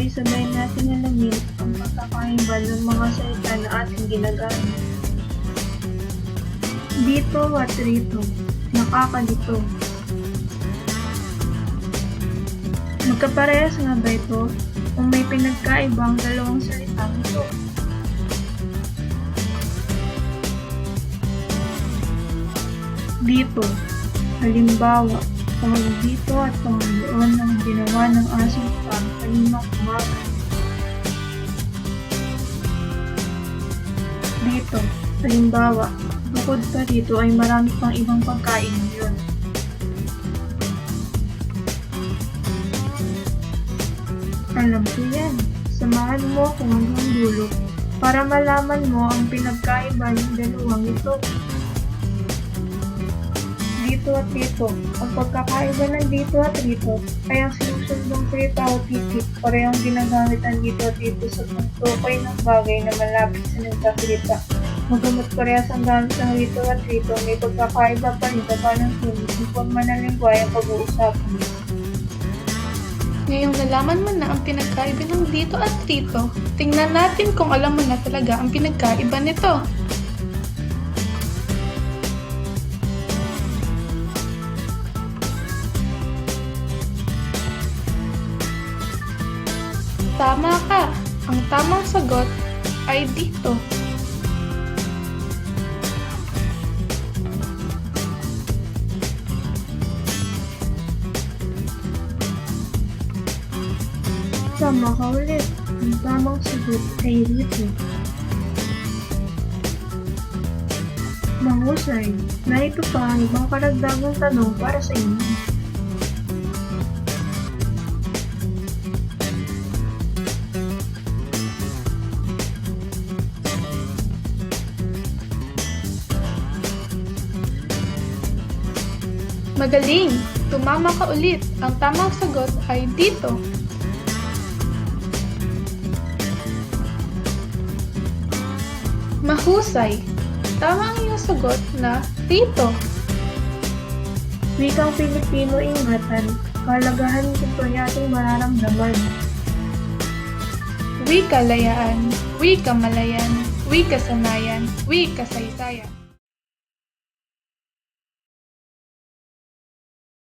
sabay-sabay natin alamin ang pagkakaiba ng mga salita na ating ginagamit. Dito at rito, nakakalito. Magkaparehas nga ba ito kung may pinagkaibang dalawang salitang ito? Dito, halimbawa, tawag dito at tawag doon ang ginawa ng asong farm kaninang umaga. Dito, halimbawa, bukod pa dito ay marami pang ibang pagkain ngayon. Alam ko yan. Samahan mo ako hanggang dulo para malaman mo ang pinagkaiba ng dalawang ito. Dito at dito. Ang pagkakaiba ng dito at dito ay ang sinusundong salita o titik parehong ginagamit ang dito at dito sa pagtukoy ng bagay na malapit sa nagsasalita. Magamot parehas ang gamit ng dito at dito, may pagkakaiba pa rin sa ng sulit ng forma ng lingwahe ang pag-uusapan. Ngayong nalaman mo na ang pinagkaiba ng dito at dito, tingnan natin kung alam mo na talaga ang pinagkaiba nito. Tama ka! Ang tamang sagot ay dito. Tama ka ulit. Ang tamang sagot ay rito. Mahusay. Narito pa ang ibang karagdagang tanong para sa inyo. Magaling! Tumama ka ulit. Ang tamang sagot ay dito. Mahusay! Tama ang iyong sagot na dito. Wikang Pilipino ingatan, kalagahan nito ay ating mararamdaman. Wika layaan, wika malayan, wika sanayan, wika saysayan.